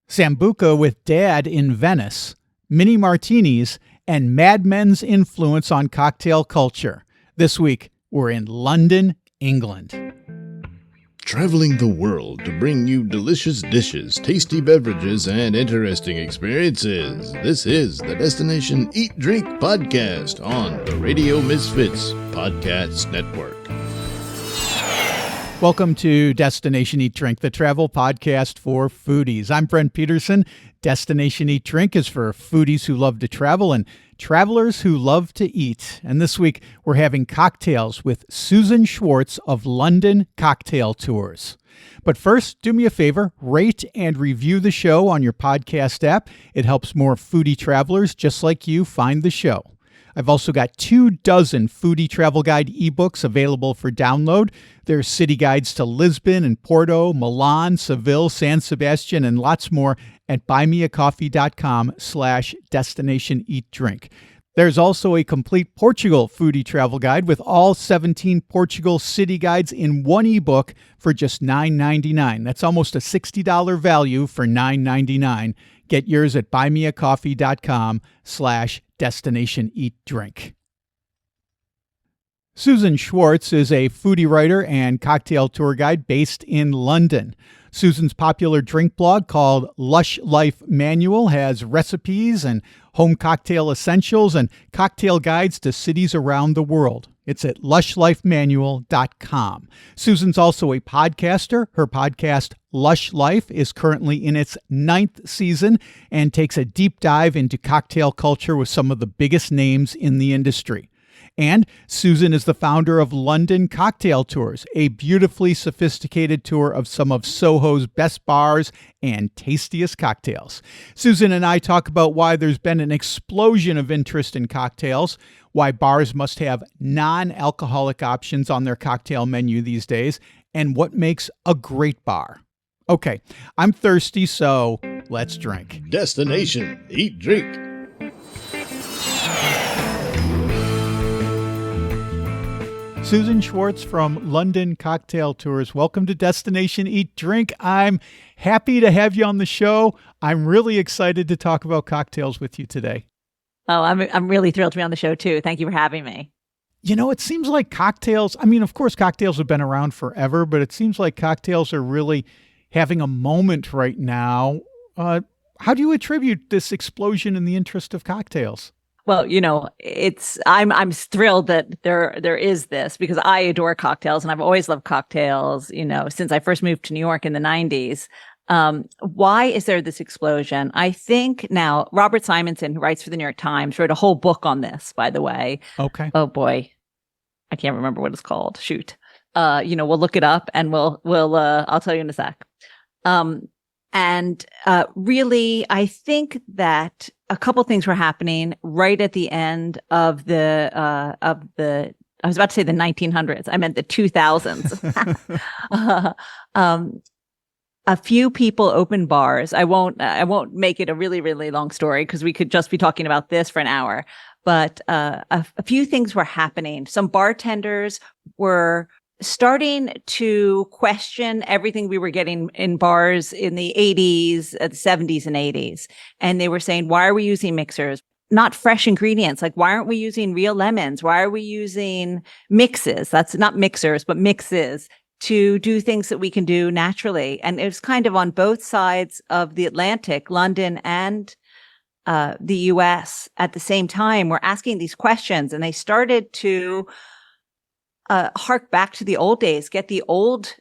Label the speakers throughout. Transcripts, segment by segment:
Speaker 1: Sambuca with Dad in Venice, mini martinis, and Mad Men's influence on cocktail culture. This week, we're in London, England.
Speaker 2: Traveling the world to bring you delicious dishes, tasty beverages, and interesting experiences. This is the Destination Eat Drink Podcast on the Radio Misfits Podcast Network.
Speaker 1: Welcome to Destination Eat Drink, the travel podcast for foodies. I'm Brent Peterson. Destination Eat Drink is for foodies who love to travel and travelers who love to eat. And this week, we're having cocktails with Susan Schwartz of London Cocktail Tours. But first, do me a favor, rate and review the show on your podcast app. It helps more foodie travelers just like you find the show. I've also got 24 foodie travel guide ebooks available for download. There's city guides to Lisbon and Porto, Milan, Seville, San Sebastian, and lots more at buymeacoffee.com/destinationeatdrink. There's also a complete Portugal foodie travel guide with all 17 Portugal city guides in one ebook for just $9.99. That's almost a $60 value for $9.99. Get yours at buymeacoffee.com/destinationeatdrink. Susan Schwartz is a foodie writer and cocktail tour guide based in London. Susan's popular drink blog called Lush Life Manual has recipes and home cocktail essentials and cocktail guides to cities around the world. It's at lushlifemanual.com. Susan's also a podcaster. Her podcast, Lush Life, is currently in its 9th season and takes a deep dive into cocktail culture with some of the biggest names in the industry. And Susan is the founder of London Cocktail Tours, a beautifully sophisticated tour of some of SoHo's best bars and tastiest cocktails. Susan and I talk about why there's been an explosion of interest in cocktails, why bars must have non-alcoholic options on their cocktail menu these days, and what makes a great bar. Okay, I'm thirsty, so let's drink.
Speaker 2: Destination Eat Drink.
Speaker 1: Susan Schwartz from London Cocktail Tours. Welcome to Destination Eat Drink. I'm happy to have you on the show. I'm really excited to talk about cocktails with you today.
Speaker 3: Oh, I'm really thrilled to be on the show too. Thank you for having me.
Speaker 1: You know, it seems like cocktails, I mean, of course, cocktails have been around forever, but it seems like cocktails are really having a moment right now. How do you attribute this explosion in the interest of cocktails?
Speaker 3: Well, you know, I'm thrilled that there is this because I adore cocktails and I've always loved cocktails, you know, since I first moved to New York in the 90s. Why is there this explosion? I think now Robert Simonson, who writes for the New York Times, wrote a whole book on this, by the way. Okay. Oh boy. I can't remember what it's called. Shoot. We'll look it up and I'll tell you in a sec. Really, I think that a couple things were happening right at the end of I was about to say the 1900s. I meant the 2000s. A few people opened bars. I won't make it a really, really long story because we could just be talking about this for an hour. But a few things were happening. Some bartenders were starting to question everything we were getting in bars in the 80s, the 70s and 80s. And they were saying, why are we using mixers? Not fresh ingredients. Like, why aren't we using real lemons? Why are we using mixes? That's not mixers, but mixes to do things that we can do naturally. And it was kind of on both sides of the Atlantic, London and the US at the same time. We're asking these questions and they started to hark back to the old days, get the old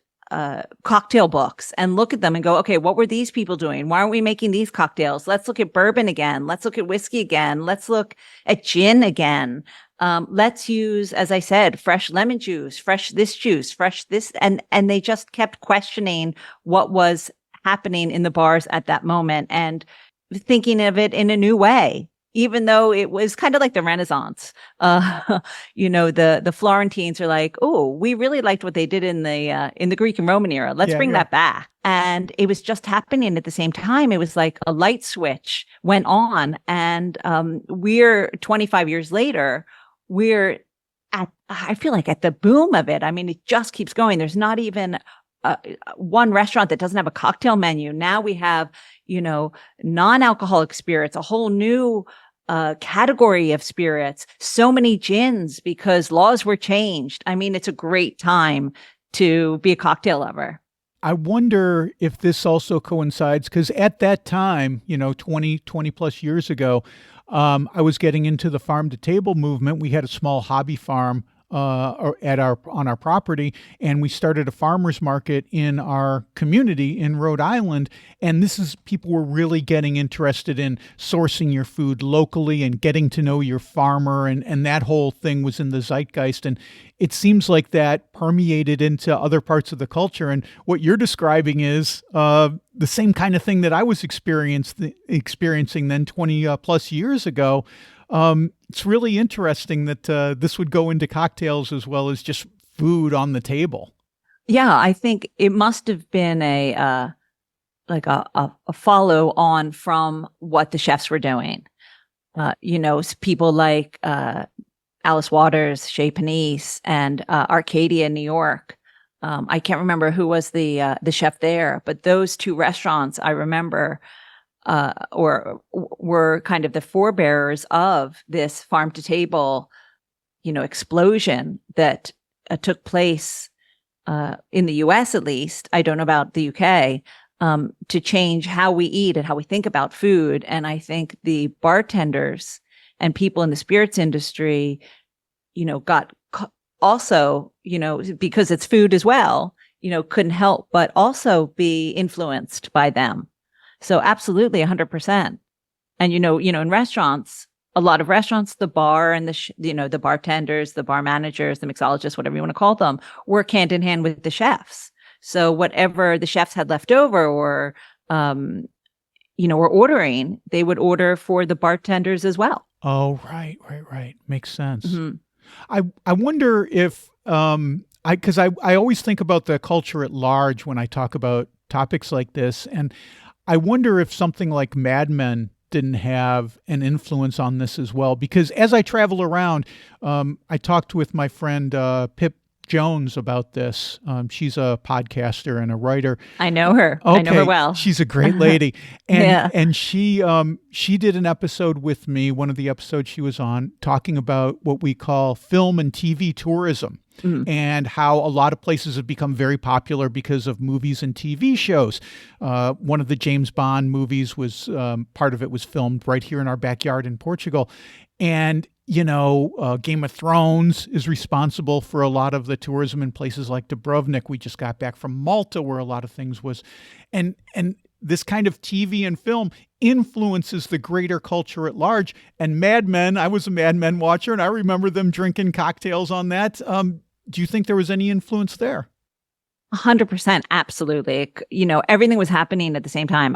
Speaker 3: cocktail books and look at them and go, okay, what were these people doing? Why aren't we making these cocktails? Let's look at bourbon again. Let's look at whiskey again. Let's look at gin again. Let's use, as I said, fresh lemon juice, fresh this juice, fresh this. And they just kept questioning what was happening in the bars at that moment and thinking of it in a new way. Even though it was kind of like the Renaissance, the Florentines are like, oh, we really liked what they did in the Greek and Roman era. Let's bring that back. And it was just happening at the same time. It was like a light switch went on, and we're 25 years later. I feel like at the boom of it. I mean, it just keeps going. There's not even one restaurant that doesn't have a cocktail menu. Now we have, non-alcoholic spirits, a whole new category of spirits, so many gins because laws were changed. I mean, it's a great time to be a cocktail lover.
Speaker 1: I wonder if this also coincides because at that time, 20 plus years ago, I was getting into the farm to table movement. We had a small hobby farm on our property, and we started a farmers market in our community in Rhode Island. And people were really getting interested in sourcing your food locally and getting to know your farmer, and that whole thing was in the zeitgeist. And it seems like that permeated into other parts of the culture. And what you're describing is the same kind of thing that I was experiencing then 20 plus years ago. It's really interesting that this would go into cocktails as well as just food on the table.
Speaker 3: Yeah, I think it must have been a follow on from what the chefs were doing. People like Alice Waters, Chez Panisse, and Arcadia in New York. I can't remember who was the chef there, but those two restaurants I remember or were kind of the forebearers of this farm to table, explosion that took place in the US, at least. I don't know about the UK, to change how we eat and how we think about food. And I think the bartenders and people in the spirits industry, got also, because it's food as well, couldn't help but also be influenced by them. So absolutely 100%. And, in restaurants, a lot of restaurants, the bar and the bartenders, the bar managers, the mixologists, whatever you want to call them, work hand in hand with the chefs. So whatever the chefs had left over or, were ordering, they would order for the bartenders as well.
Speaker 1: Oh, right. Makes sense.
Speaker 3: Mm-hmm.
Speaker 1: I wonder if, because I always think about the culture at large when I talk about topics like this. And I wonder if something like Mad Men didn't have an influence on this as well. Because as I travel around, I talked with my friend Pip Jones about this. She's a podcaster and a writer.
Speaker 3: I know her.
Speaker 1: Okay.
Speaker 3: I know her well.
Speaker 1: She's a great lady. And
Speaker 3: yeah.
Speaker 1: and she did an episode with me, one of the episodes she was on, talking about what we call film and TV tourism. Mm-hmm. And how a lot of places have become very popular because of movies and TV shows. One of the James Bond movies was, part of it was filmed right here in our backyard in Portugal. And, Game of Thrones is responsible for a lot of the tourism in places like Dubrovnik. We just got back from Malta where a lot of things was. And this kind of TV and film influences the greater culture at large. And Mad Men, I was a Mad Men watcher, and I remember them drinking cocktails on that. Do you think there was any influence there?
Speaker 3: 100%. Absolutely. Everything was happening at the same time.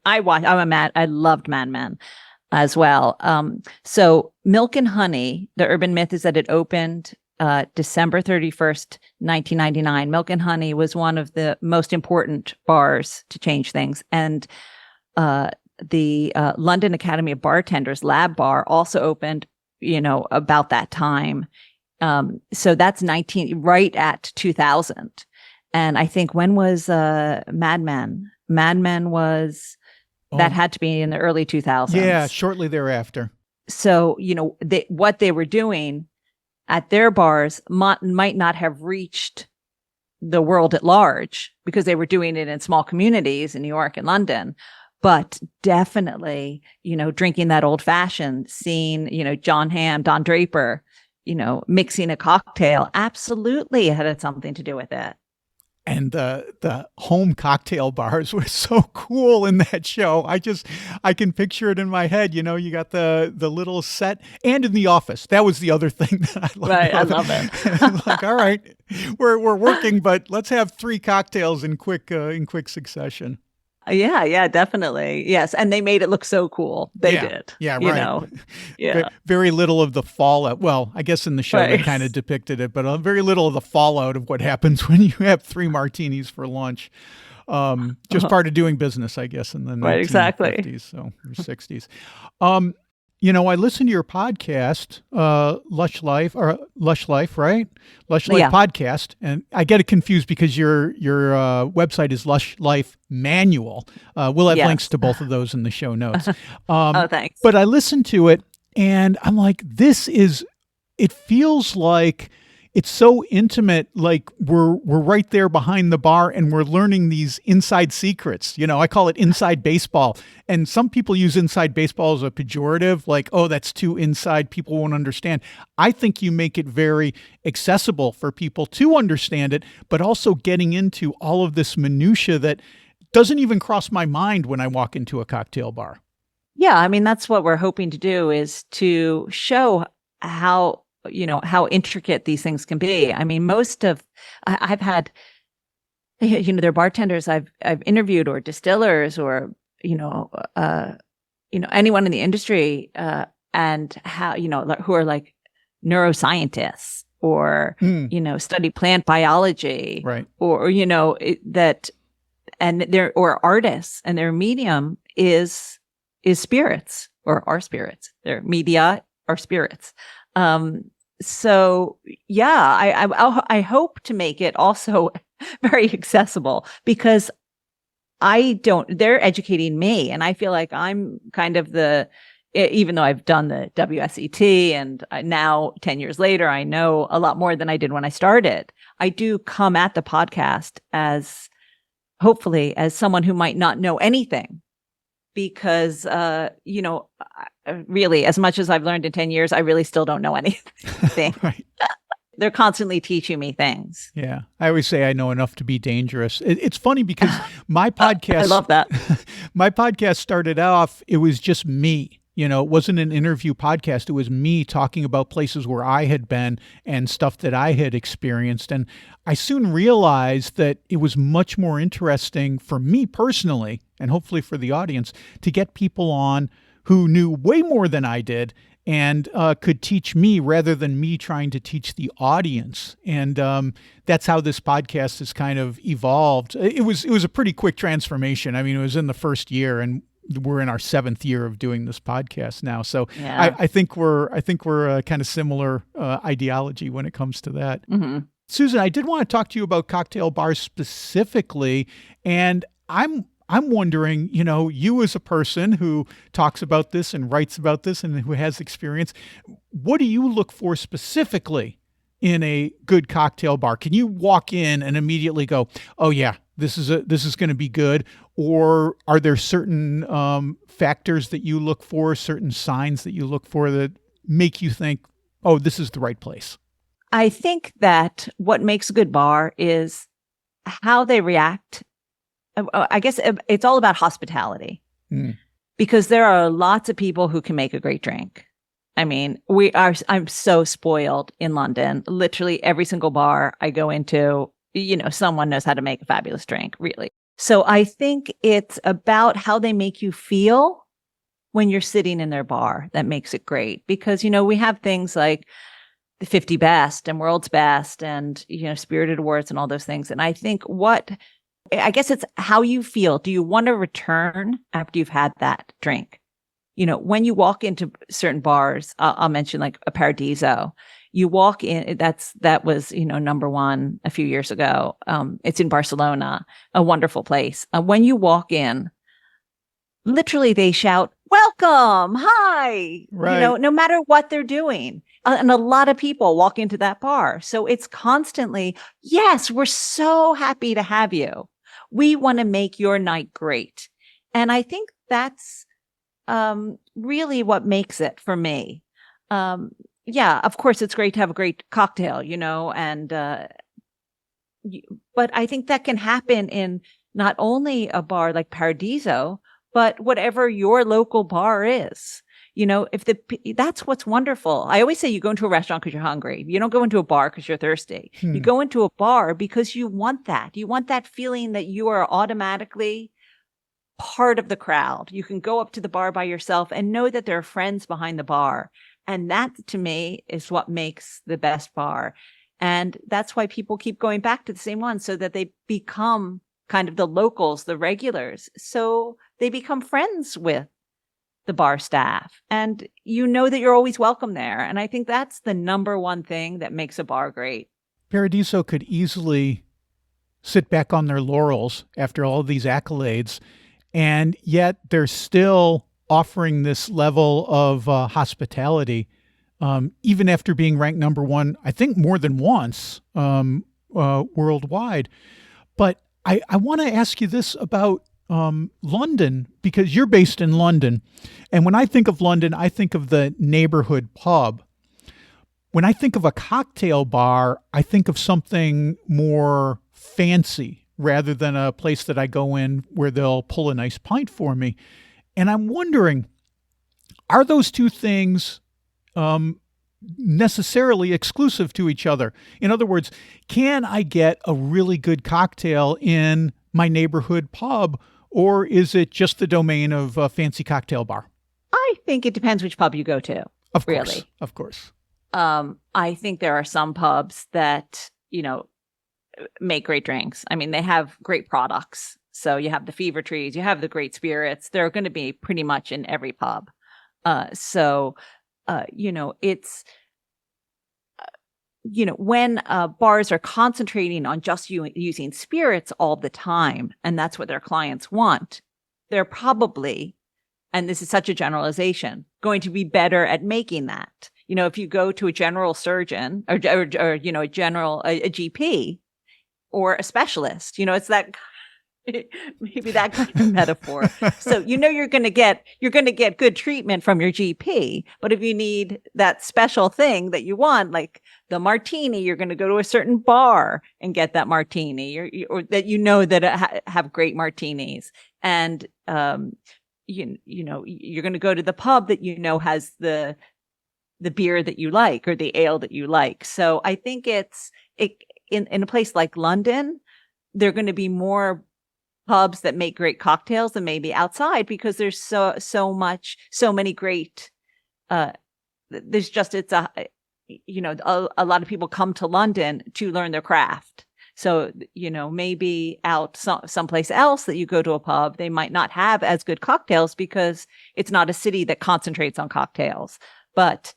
Speaker 3: I loved Mad Men as well. So Milk and Honey, the urban myth is that it opened December 31st, 1999. Milk and Honey was one of the most important bars to change things. And the London Academy of Bartenders Lab Bar also opened, about that time. So that's right at 2000. And I think when was Mad Men? Mad Men was, that had to be in the early 2000s.
Speaker 1: Yeah, shortly thereafter.
Speaker 3: So, what they were doing at their bars might not have reached the world at large because they were doing it in small communities in New York and London. But definitely, drinking that old fashioned, seeing, John Hamm, Don Draper, mixing a cocktail, absolutely it had something to do with it.
Speaker 1: And the home cocktail bars were so cool in that show. I can picture it in my head. You got the little set, and in The Office. That was the other thing that I loved.
Speaker 3: Right, I love it.
Speaker 1: Like, all right, we're working, but let's have 3 cocktails in quick succession.
Speaker 3: Yeah, definitely. Yes. And they made it look so cool. They did.
Speaker 1: Yeah, right. Yeah. Very little of the fallout. Well, I guess in the show they kind of depicted it, but very little of the fallout of what happens when you have 3 martinis for lunch. Just part of doing business, I guess, in the 1950s, so or 60s. I listen to your podcast, Lush Life, right? Lush Life
Speaker 3: Yeah.
Speaker 1: podcast, and I get it confused because your website is Lush Life Manual. We'll have links
Speaker 3: Yes.
Speaker 1: to both of those in the show notes.
Speaker 3: Oh, thanks.
Speaker 1: But I listened to it, and I'm like, it feels like it's so intimate, like we're right there behind the bar and we're learning these inside secrets. I call it inside baseball. And some people use inside baseball as a pejorative, like, oh, that's too inside, people won't understand. I think you make it very accessible for people to understand it, but also getting into all of this minutia that doesn't even cross my mind when I walk into a cocktail bar.
Speaker 3: Yeah, I mean, that's what we're hoping to do, is to show how intricate these things can be. I mean, I've had, there are bartenders I've interviewed, or distillers, or, anyone in the industry, and how, who are like neuroscientists, or, study plant biology,
Speaker 1: Right.
Speaker 3: or, and or artists, and their medium is spirits, or our spirits. Their media are spirits. So yeah, I hope to make it also very accessible, because they're educating me, and I feel like I'm kind of even though I've done the WSET, and now 10 years later, I know a lot more than I did when I started. I do come at the podcast hopefully as someone who might not know anything, because, really, as much as I've learned in 10 years, I really still don't know anything.
Speaker 1: Right.
Speaker 3: They're constantly teaching me things.
Speaker 1: Yeah. I always say I know enough to be dangerous. It's funny because my podcast,
Speaker 3: I love that.
Speaker 1: My podcast started off, it was just me. It wasn't an interview podcast. It was me talking about places where I had been and stuff that I had experienced. And I soon realized that it was much more interesting for me personally, and hopefully for the audience, to get people on who knew way more than I did and could teach me, rather than me trying to teach the audience. And that's how this podcast has kind of evolved. It was a pretty quick transformation. I mean, it was in the first year, and we're in our 7th year of doing this podcast now. So
Speaker 3: Yeah.
Speaker 1: I think we're kind of similar ideology when it comes to that.
Speaker 3: Mm-hmm.
Speaker 1: Susan, I did want to talk to you about cocktail bars specifically, and I'm wondering, you as a person who talks about this and writes about this and who has experience, what do you look for specifically in a good cocktail bar? Can you walk in and immediately go, oh yeah, this is going to be good? Or are there certain factors that you look for, certain signs that you look for that make you think, oh, this is the right place?
Speaker 3: I think that what makes a good bar is how they react. I guess it's all about hospitality, because there are lots of people who can make a great drink. I mean, I'm so spoiled in London. Literally every single bar I go into, someone knows how to make a fabulous drink, really. So I think it's about how they make you feel when you're sitting in their bar that makes it great. Because, we have things like the 50 best and world's best and, Spirited Awards and all those things. And I think I guess it's how you feel. Do you want to return after you've had that drink? When you walk into certain bars, I'll mention like a Paradiso. You walk in, that was, number one a few years ago. It's in Barcelona, a wonderful place. When you walk in, literally they shout, welcome, hi,
Speaker 1: Right.
Speaker 3: No matter what they're doing. And a lot of people walk into that bar. So it's constantly, yes, we're so happy to have you. We want to make your night great. And I think that's really what makes it for me. Yeah, of course, it's great to have a great cocktail, and but I think that can happen in not only a bar like Paradiso, but whatever your local bar is. That's what's wonderful. I always say you go into a restaurant because you're hungry. You don't go into a bar because you're thirsty. You go into a bar because you want that. You want that feeling that you are automatically part of the crowd. You can go up to the bar by yourself and know that there are friends behind the bar. And that, to me, is what makes the best bar. And that's why people keep going back to the same one, so that they become kind of the locals, the regulars. So they become friends with the bar staff, and you know that you're always welcome there. And I think that's the number one thing that makes a bar great.
Speaker 1: Paradiso could easily sit back on their laurels after all of these accolades, and yet they're still offering this level of hospitality, even after being ranked number one, I think more than once worldwide. But I want to ask you this about London, because you're based in London. And when I think of London, I think of the neighborhood pub. When I think of a cocktail bar, I think of something more fancy rather than a place that I go in where they'll pull a nice pint for me. And I'm wondering, are those two things necessarily exclusive to each other? In other words, can I get a really good cocktail in my neighborhood pub, or is it just the domain of a fancy cocktail bar?
Speaker 3: I think it depends which pub you go to.
Speaker 1: Of course,
Speaker 3: really.
Speaker 1: Of course.
Speaker 3: I think there are some pubs that, make great drinks. I mean, they have great products. So you have the Fever Trees, you have the great spirits. They're going to be pretty much in every pub. It's, when bars are concentrating on just using spirits all the time, and that's what their clients want, they're probably, and this is such a generalization, going to be better at making that. If you go to a general surgeon or a GP or a specialist, it's that maybe that kind of metaphor. So you're going to get good treatment from your GP, but if you need that special thing that you want, like the martini, you're going to go to a certain bar and get that martini, or that that have great martinis, and you're going to go to the pub that has the beer that you like or the ale that you like. So I think it's in a place like London, there are going to be more pubs that make great cocktails than maybe outside, because there's so many great there's just a lot of people come to London to learn their craft. So maybe out someplace else that you go to a pub, they might not have as good cocktails because it's not a city that concentrates on cocktails. But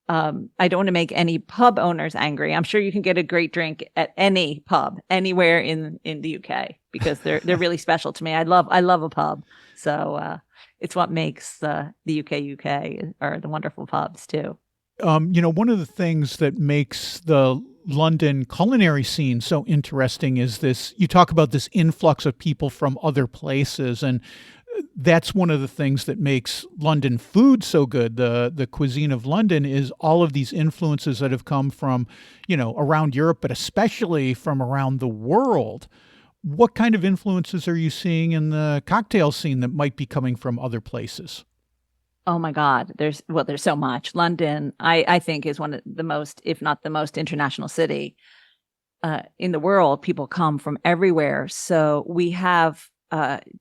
Speaker 3: I don't want to make any pub owners angry. I'm sure you can get a great drink at any pub anywhere in the UK, because they're really special to me. I love a pub. So it's what makes the UK are the wonderful pubs too.
Speaker 1: One of the things that makes the London culinary scene so interesting is this, you talk about this influx of people from other places, and that's one of the things that makes London food so good. The cuisine of London is all of these influences that have come from, around Europe, but especially from around the world. What kind of influences are you seeing in the cocktail scene that might be coming from other places?
Speaker 3: Oh my God, there's so much. London, I think, is one of the most, if not the most international city in the world. People come from everywhere. So we have,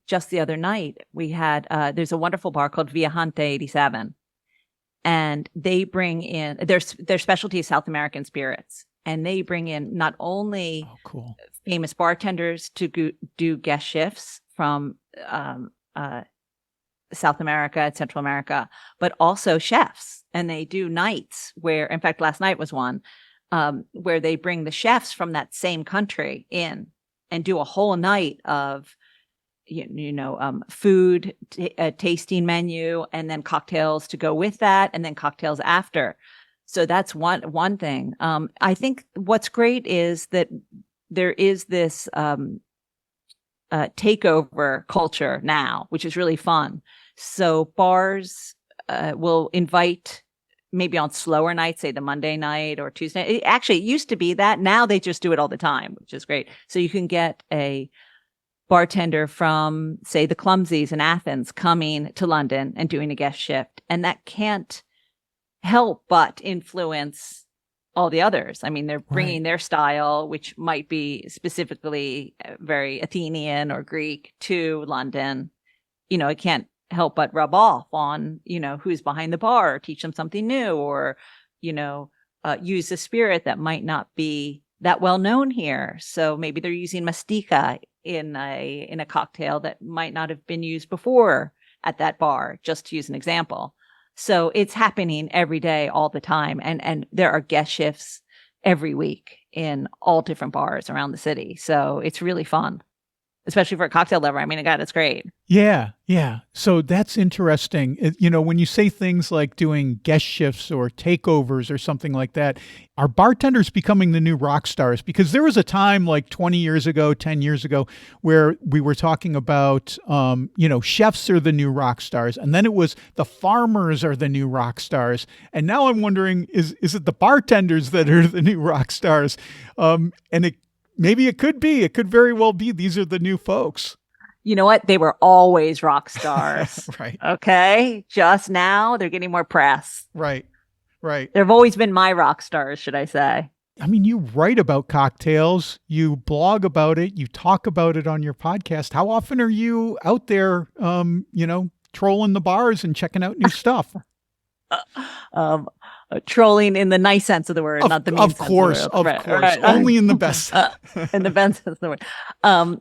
Speaker 3: just the other night, we had, there's a wonderful bar called Viajante 87, and they bring in, their specialty is South American spirits. And they bring in not only famous bartenders to do guest shifts from South America and Central America, but also chefs. And they do nights where, in fact, last night was one, where they bring the chefs from that same country in and do a whole night of, food, a tasting menu, and then cocktails to go with that, and then cocktails after. So that's one thing. I think what's great is that there is this takeover culture now, which is really fun. So bars will invite, maybe on slower nights, say the Monday night or Tuesday. It used to be that. Now they just do it all the time, which is great. So you can get a bartender from, say, the Clumsies in Athens coming to London and doing a guest shift. And that can't help but influence all the others. I mean, they're bringing their style, which might be specifically very Athenian or Greek, to London. It can't help but rub off on, who's behind the bar, or teach them something new, or, use a spirit that might not be that well known here. So maybe they're using mastica in a cocktail that might not have been used before at that bar, just to use an example. So it's happening every day, all the time. And there are guest shifts every week in all different bars around the city. So it's really fun, especially for a cocktail lover. I mean, God, it's great.
Speaker 1: Yeah, yeah. So that's interesting. When you say things like doing guest shifts or takeovers or something like that, are bartenders becoming the new rock stars? Because there was a time like 20 years ago, 10 years ago, where we were talking about, chefs are the new rock stars. And then it was the farmers are the new rock stars. And now I'm wondering, is it the bartenders that are the new rock stars? Maybe it could be. It could very well be these are the new folks.
Speaker 3: You know what? They were always rock stars.
Speaker 1: Right.
Speaker 3: Okay. Just now they're getting more press.
Speaker 1: Right. Right.
Speaker 3: They've always been my rock stars, should I say.
Speaker 1: I mean, you write about cocktails, you blog about it, you talk about it on your podcast. How often are you out there, trolling the bars and checking out new stuff?
Speaker 3: Trolling in the nice sense of the word, not the mean sense of the word.
Speaker 1: Of course. Right. Only in the best.
Speaker 3: In the best sense of the word. I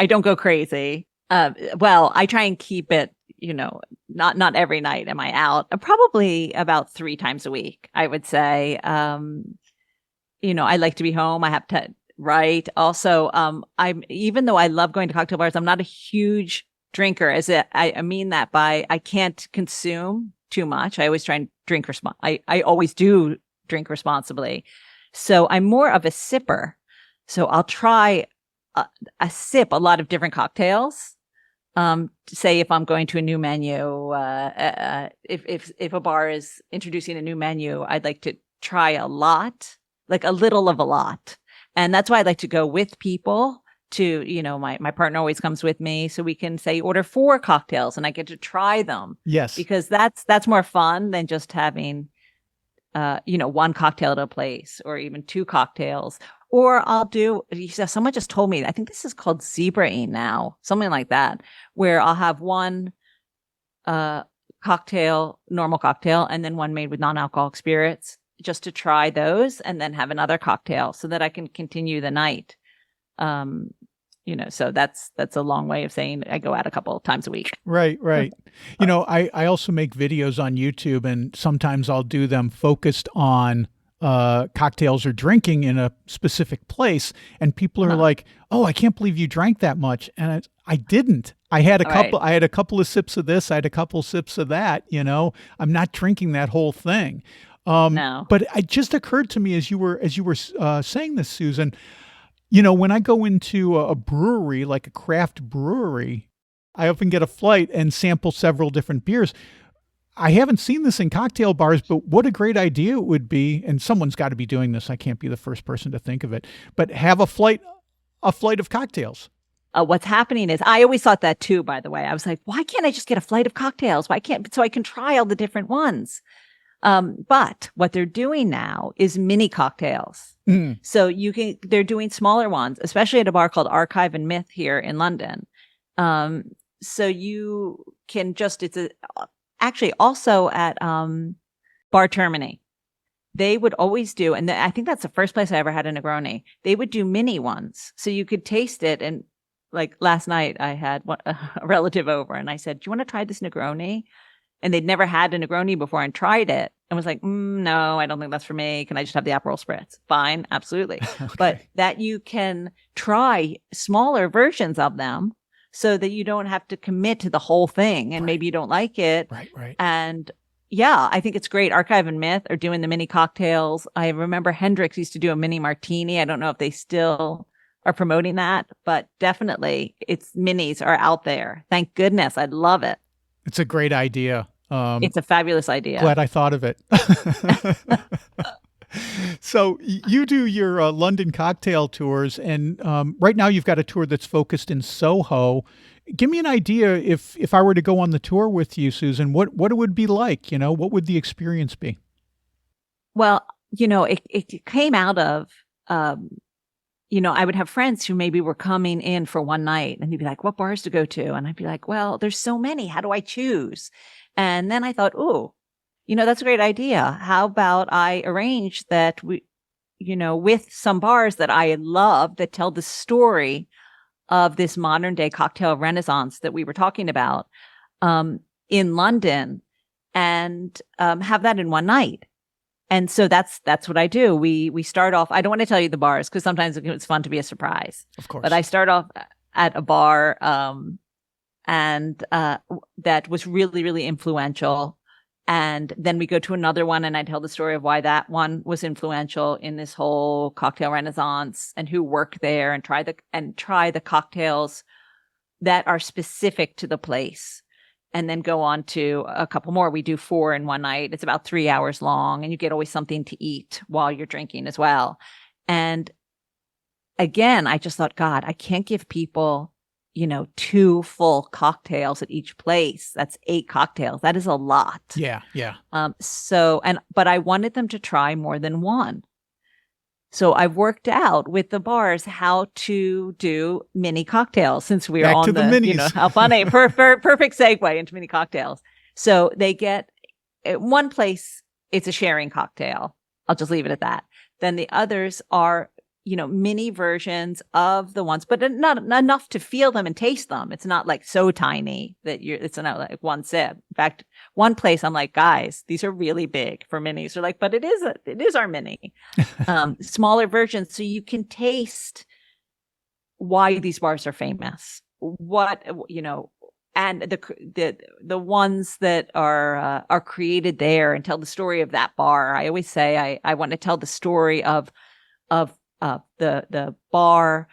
Speaker 3: don't go crazy. I try and keep it, not every night am I out. Probably about 3 times a week, I would say. I like to be home. I have to write. Also, even though I love going to cocktail bars, I'm not a huge drinker. I mean that by I can't consume too much. I always try and drink I always do drink responsibly. So I'm more of a sipper. So I'll try a lot of different cocktails. Say if I'm going to a new menu, if a bar is introducing a new menu, I'd like to try a lot, like a little of a lot. And that's why I like to go with people. My partner always comes with me, so we can say order 4 cocktails and I get to try them.
Speaker 1: Yes.
Speaker 3: Because that's more fun than just having, 1 cocktail at a place or even 2 cocktails. Or someone just told me, I think this is called zebraing now, something like that, where I'll have 1 cocktail, normal cocktail, and then 1 made with non-alcoholic spirits just to try those and then have another cocktail so that I can continue the night. So that's a long way of saying I go out a couple of times a week.
Speaker 1: Right. I also make videos on YouTube, and sometimes I'll do them focused on cocktails or drinking in a specific place. And people are like, "Oh, I can't believe you drank that much." And I didn't. I had a couple. Right. I had a couple of sips of this. I had a couple of sips of that. I'm not drinking that whole thing.
Speaker 3: No.
Speaker 1: But it just occurred to me as you were saying this, Susan. When I go into a brewery, like a craft brewery, I often get a flight and sample several different beers. I haven't seen this in cocktail bars, but what a great idea it would be. And someone's got to be doing this. I can't be the first person to think of it, but have a flight of cocktails.
Speaker 3: What's happening is I always thought that too, by the way. I was like, why can't I just get a flight of cocktails? Why can't, so I can try all the different ones. But what they're doing now is mini cocktails. Mm. So they're doing smaller ones, especially at a bar called Archive and Myth here in London. So you can actually also at, Bar Termini, they would always do, and I think that's the first place I ever had a Negroni. They would do mini ones. So you could taste it. And like last night I had a relative over and I said, "Do you want to try this Negroni?" And they'd never had a Negroni before and tried it and was like, "No, I don't think that's for me. Can I just have the Aperol Spritz?" Fine, absolutely. Okay. But that you can try smaller versions of them so that you don't have to commit to the whole thing and maybe you don't like it.
Speaker 1: Right.
Speaker 3: And yeah, I think it's great. Archive and Myth are doing the mini cocktails. I remember Hendrix used to do a mini martini. I don't know if they still are promoting that, but definitely minis are out there. Thank goodness. I love it.
Speaker 1: It's a great idea.
Speaker 3: It's a fabulous idea.
Speaker 1: Glad I thought of it. So you do your London cocktail tours, and right now you've got a tour that's focused in Soho. Give me an idea if I were to go on the tour with you, Susan, what it would be like. What would the experience be?
Speaker 3: Well, it came out of, I would have friends who maybe were coming in for one night, and they'd be like, "What bars to go to?" And I'd be like, "Well, there's so many. How do I choose?" And then I thought, that's a great idea. How about I arrange that we, with some bars that I love that tell the story of this modern day cocktail renaissance that we were talking about in London and have that in one night. And so that's what I do. We start off. I don't want to tell you the bars because sometimes it's fun to be a surprise.
Speaker 1: Of course.
Speaker 3: But I start off at a bar and that was really, really influential. And then we go to another one and I tell the story of why that one was influential in this whole cocktail renaissance and who worked there and try the cocktails that are specific to the place. And then go on to a couple more. We do 4 in one night. It's about 3 hours long and you get always something to eat while you're drinking as well. And again, I just thought, God, I can't give people 2 full cocktails at each place. That's 8 cocktails. That is a lot.
Speaker 1: Yeah.
Speaker 3: But I wanted them to try more than one. So I've worked out with the bars how to do mini cocktails since we are
Speaker 1: Back
Speaker 3: on
Speaker 1: to the minis.
Speaker 3: How funny. Perfect segue into mini cocktails. So they get at one place, it's a sharing cocktail. I'll just leave it at that. Then the others are mini versions of the ones, but not enough to feel them and taste them. It's not like so tiny that it's not like one sip. In fact, one place I'm like, guys, these are really big for minis. They're like, but it is our mini, smaller versions. So you can taste why these bars are famous. And the ones that are created there and tell the story of that bar. I always say I want to tell the story of the bar,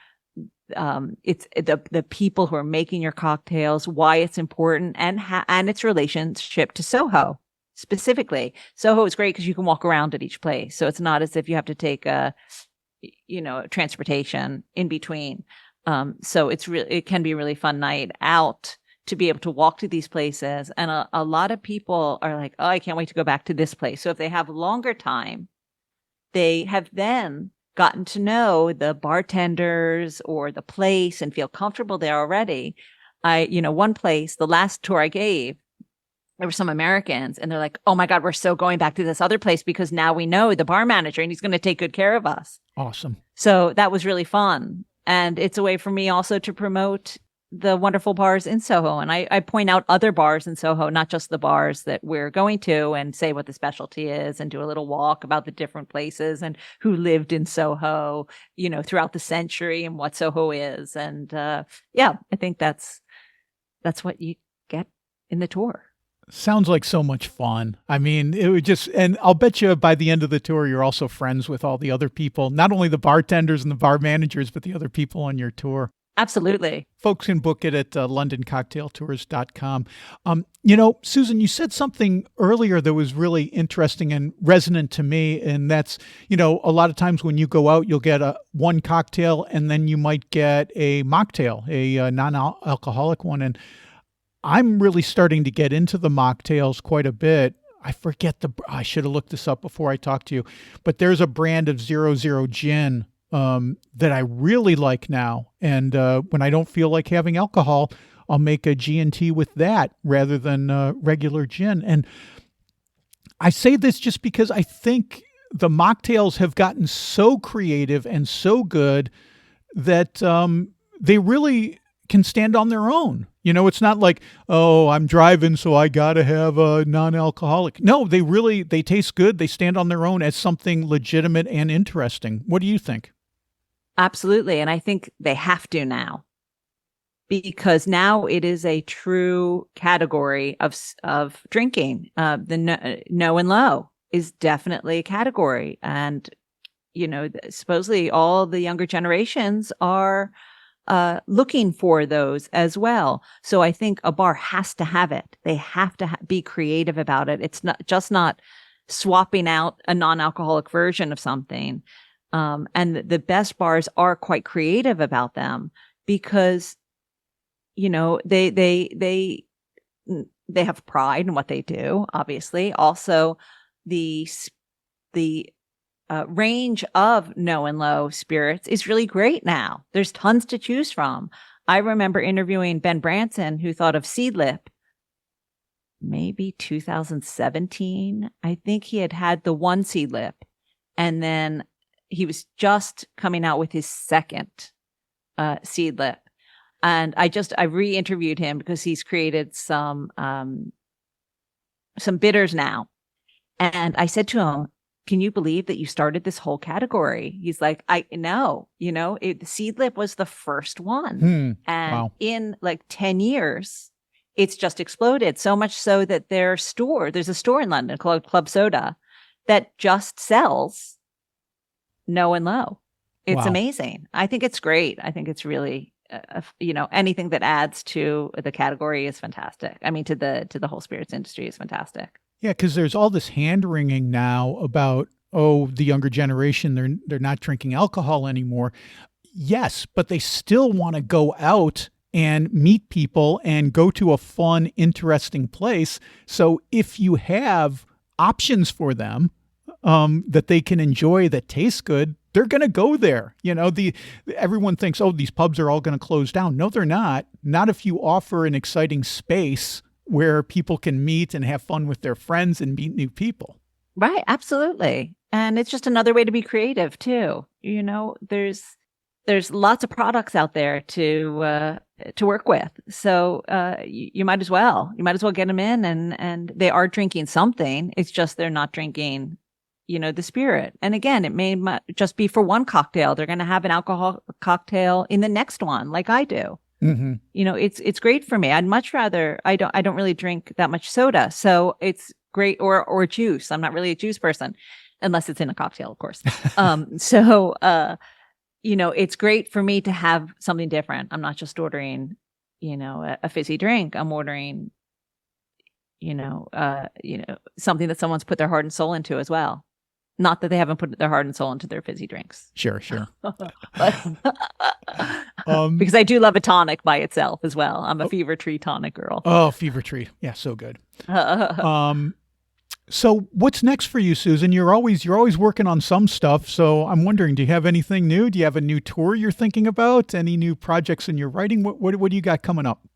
Speaker 3: it's the people who are making your cocktails, why it's important, and its relationship to Soho specifically. Soho is great because you can walk around at each place, so it's not as if you have to take transportation in between. So it can be a really fun night out to be able to walk to these places, and a lot of people are like, oh, I can't wait to go back to this place. So if they have longer time, they have then gotten to know the bartenders or the place and feel comfortable there already. One place, the last tour I gave, there were some Americans and they're like, oh my God, we're so going back to this other place because now we know the bar manager and he's going to take good care of us.
Speaker 1: Awesome.
Speaker 3: So that was really fun. And it's a way for me also to promote the wonderful bars in Soho. And I point out other bars in Soho, not just the bars that we're going to, and say what the specialty is and do a little walk about the different places and who lived in Soho, throughout the century and what Soho is. And I think that's what you get in the tour.
Speaker 1: Sounds like so much fun. I mean, it would and I'll bet you by the end of the tour, you're also friends with all the other people, not only the bartenders and the bar managers, but the other people on your tour.
Speaker 3: Absolutely.
Speaker 1: Folks can book it at londoncocktailtours.com. Susan, you said something earlier that was really interesting and resonant to me. And that's, a lot of times when you go out, you'll get one cocktail and then you might get a mocktail, a non-alcoholic one. And I'm really starting to get into the mocktails quite a bit. I forget I should have looked this up before I talked to you, but there's a brand of 00 gin that I really like now. And when I don't feel like having alcohol, I'll make a G&T with that rather than regular gin. And I say this just because I think the mocktails have gotten so creative and so good that they really can stand on their own. It's not like, oh, I'm driving, so I got to have a non-alcoholic. No, they taste good. They stand on their own as something legitimate and interesting. What do you think?
Speaker 3: Absolutely. And I think they have to now, because now it is a true category of drinking. The no and low is definitely a category. And, supposedly all the younger generations are looking for those as well. So I think a bar has to have it. They have to be creative about it. It's not swapping out a non-alcoholic version of something. And the best bars are quite creative about them because, they have pride in what they do. Obviously, also the range of no and low spirits is really great now. There's tons to choose from. I remember interviewing Ben Branson, who thought of Seedlip, maybe 2017. I think he had the one Seedlip, and then he was just coming out with his second Seedlip. And I re-interviewed him because he's created some bitters now. And I said to him, can you believe that you started this whole category? He's like, I know, Seedlip was the first one. And
Speaker 1: Wow.
Speaker 3: in like 10 years, it's just exploded. So much so that there's a store in London called Club Soda that just sells no and low. It's amazing. I think it's great. I think it's really, anything that adds to the category is fantastic. I mean, to the whole spirits industry is fantastic.
Speaker 1: Yeah, because there's all this hand-wringing now about, the younger generation, they're not drinking alcohol anymore. Yes, but they still want to go out and meet people and go to a fun, interesting place. So if you have options for them that they can enjoy that taste good, they're going to go there. Everyone thinks, these pubs are all going to close down. No, they're not. Not if you offer an exciting space where people can meet and have fun with their friends and meet new people.
Speaker 3: Right. Absolutely. And it's just another way to be creative too. There's lots of products out there to work with. So you might as well get them in, and they are drinking something. It's just they're not drinking, the spirit. And again, it may just be for one cocktail. They're going to have an alcohol cocktail in the next one, like I do.
Speaker 1: Mm-hmm.
Speaker 3: It's great for me. I'd much rather, I don't really drink that much soda. So it's great, or juice. I'm not really a juice person unless it's in a cocktail, of course. It's great for me to have something different. I'm not just ordering, a fizzy drink. I'm ordering, something that someone's put their heart and soul into as well. Not that they haven't put their heart and soul into their fizzy drinks.
Speaker 1: Sure.
Speaker 3: Because I do love a tonic by itself as well. I'm a Fever Tree tonic girl.
Speaker 1: Oh, Fever Tree. Yeah, so good. So what's next for you, Susan? You're always working on some stuff. So I'm wondering, do you have anything new? Do you have a new tour you're thinking about? Any new projects in your writing? What do you got coming up?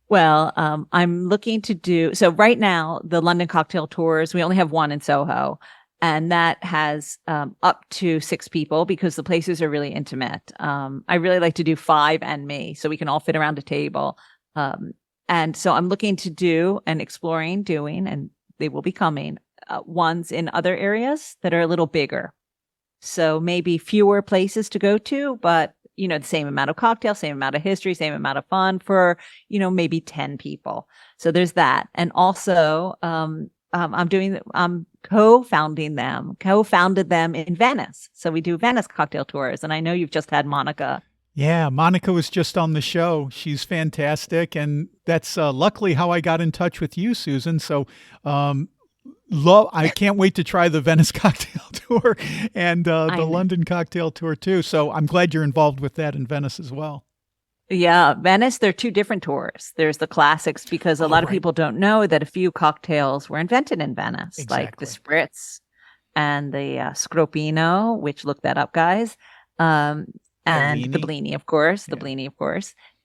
Speaker 3: Well, I'm looking to do, so right now, the London cocktail tours, we only have one in Soho. And that has up to 6 people because the places are really intimate. I really like to do 5 and me, so we can all fit around a table. And so I'm looking to do and exploring doing, and they will be coming, ones in other areas that are a little bigger. So maybe fewer places to go to, but, the same amount of cocktails, same amount of history, same amount of fun for, maybe 10 people. So there's that. And also, I'm co-founded them in Venice. So we do Venice cocktail tours. And I know you've just had Monica.
Speaker 1: Yeah, Monica was just on the show. She's fantastic. And that's luckily how I got in touch with you, Susan. So I can't wait to try the Venice cocktail tour and the London cocktail tour too. So I'm glad you're involved with that in Venice as well.
Speaker 3: Yeah, Venice, there are 2 different tours. There's the classics because a lot of people don't know that a few cocktails were invented in Venice, like the Spritz and the Scropino, which look that up, guys, and the Blini, of course,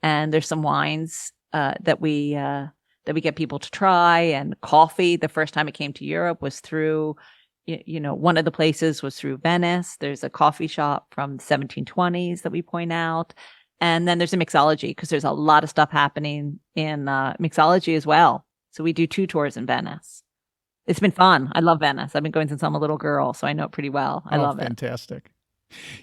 Speaker 3: And there's some wines that we get people to try, and coffee. The first time it came to Europe was through, one of the places was through Venice. There's a coffee shop from the 1720s that we point out. And then there's a mixology because there's a lot of stuff happening in mixology as well. So we do 2 tours in Venice. It's been fun. I love Venice. I've been going since I'm a little girl, so I know it pretty well. I love it.
Speaker 1: Fantastic.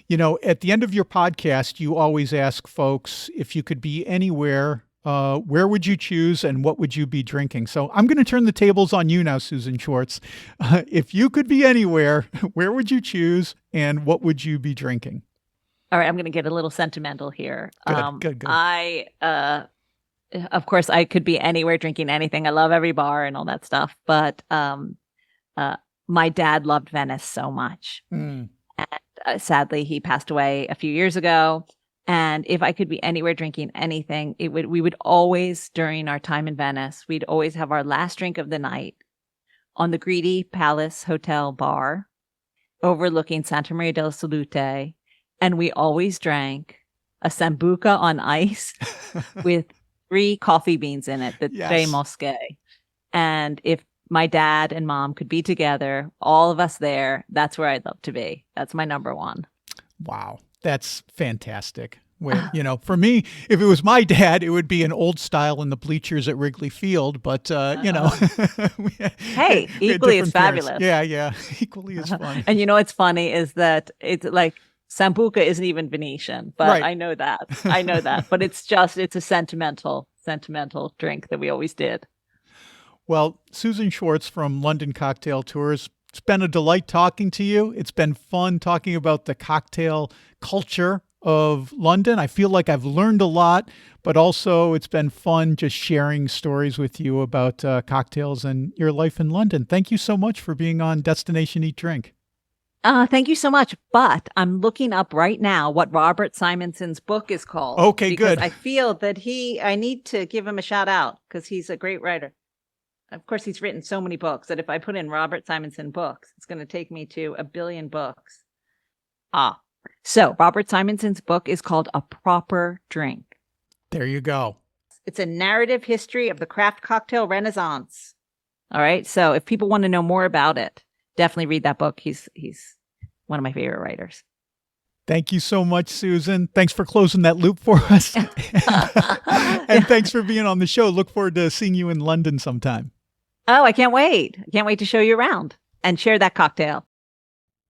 Speaker 1: At the end of your podcast, you always ask folks, if you could be anywhere, where would you choose and what would you be drinking? So I'm going to turn the tables on you now, Susan Schwartz. If you could be anywhere, where would you choose and what would you be drinking?
Speaker 3: All right, I'm going to get a little sentimental here.
Speaker 1: Good.
Speaker 3: Of course, I could be anywhere drinking anything. I love every bar and all that stuff. But my dad loved Venice so much. And sadly, he passed away a few years ago. And if I could be anywhere drinking anything, we would always, during our time in Venice, we'd always have our last drink of the night on the Greedy Palace Hotel bar overlooking Santa Maria della Salute. And we always drank a Sambuca on ice with 3 coffee beans in it, the Tre Mosche. And if my dad and mom could be together, all of us there, that's where I'd love to be. That's my number 1.
Speaker 1: Wow. That's fantastic. Where, for me, if it was my dad, it would be an old style in the bleachers at Wrigley Field. But,
Speaker 3: Hey, equally as fabulous.
Speaker 1: Yeah. Equally as fun.
Speaker 3: And what's funny is that it's like Sambuca isn't even Venetian, but
Speaker 1: Right.
Speaker 3: I know that. But it's a sentimental drink that we always did.
Speaker 1: Well, Susan Schwartz from London Cocktail Tours, it's been a delight talking to you. It's been fun talking about the cocktail culture of London. I feel like I've learned a lot, but also it's been fun just sharing stories with you about cocktails and your life in London. Thank you so much for being on Destination Eat Drink.
Speaker 3: Thank you so much. But I'm looking up right now what Robert Simonson's book is called.
Speaker 1: Okay,
Speaker 3: because
Speaker 1: good.
Speaker 3: I feel that I need to give him a shout out because he's a great writer. Of course, he's written so many books that if I put in Robert Simonson books, it's going to take me to 1 billion books. So Robert Simonson's book is called A Proper Drink.
Speaker 1: There you go.
Speaker 3: It's a narrative history of the craft cocktail renaissance. All right. So if people want to know more about it, definitely read that book. He's one of my favorite writers.
Speaker 1: Thank you so much, Susan. Thanks for closing that loop for us. And thanks for being on the show. Look forward to seeing you in London sometime.
Speaker 3: Oh, I can't wait. I can't wait to show you around and share that cocktail.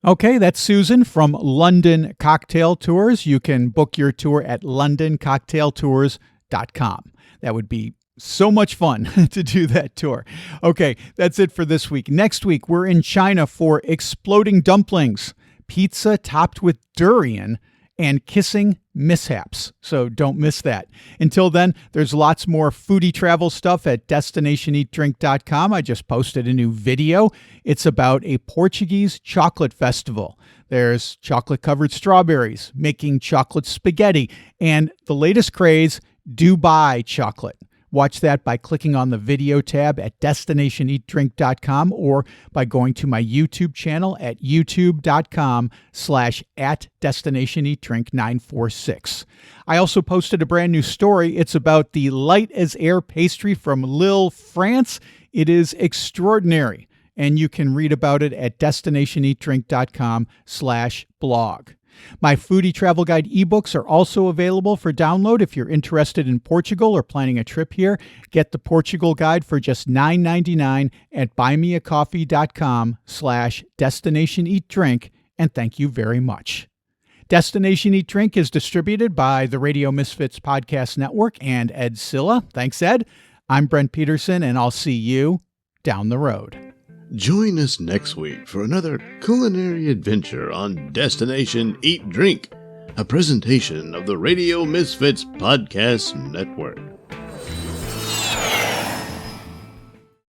Speaker 1: Okay, that's Susan from London Cocktail Tours. You can book your tour at londoncocktailtours.com. That would be so much fun to do that tour. Okay, that's it for this week. Next week, we're in China for exploding dumplings, pizza topped with durian, and kissing mishaps. So don't miss that. Until then, there's lots more foodie travel stuff at destinationeatdrink.com. I just posted a new video. It's about a Portuguese chocolate festival. There's chocolate-covered strawberries, making chocolate spaghetti, and the latest craze, Dubai chocolate. Watch that by clicking on the video tab at destinationeatdrink.com or by going to my YouTube channel at youtube.com/@destinationeatdrink946. I also posted a brand new story. It's about the light as air pastry from Lille, France. It is extraordinary, and you can read about it at destinationeatdrink.com/blog. My Foodie Travel Guide ebooks are also available for download if you're interested in Portugal or planning a trip here. Get the Portugal Guide for just $9.99 at buymeacoffee.com/destinationeatdrink, and thank you very much. Destination Eat Drink is distributed by the Radio Misfits Podcast Network and Ed Silla. Thanks, Ed. I'm Brent Peterson, and I'll see you down the road.
Speaker 2: Join us next week for another culinary adventure on Destination Eat Drink, a presentation of the Radio Misfits Podcast Network.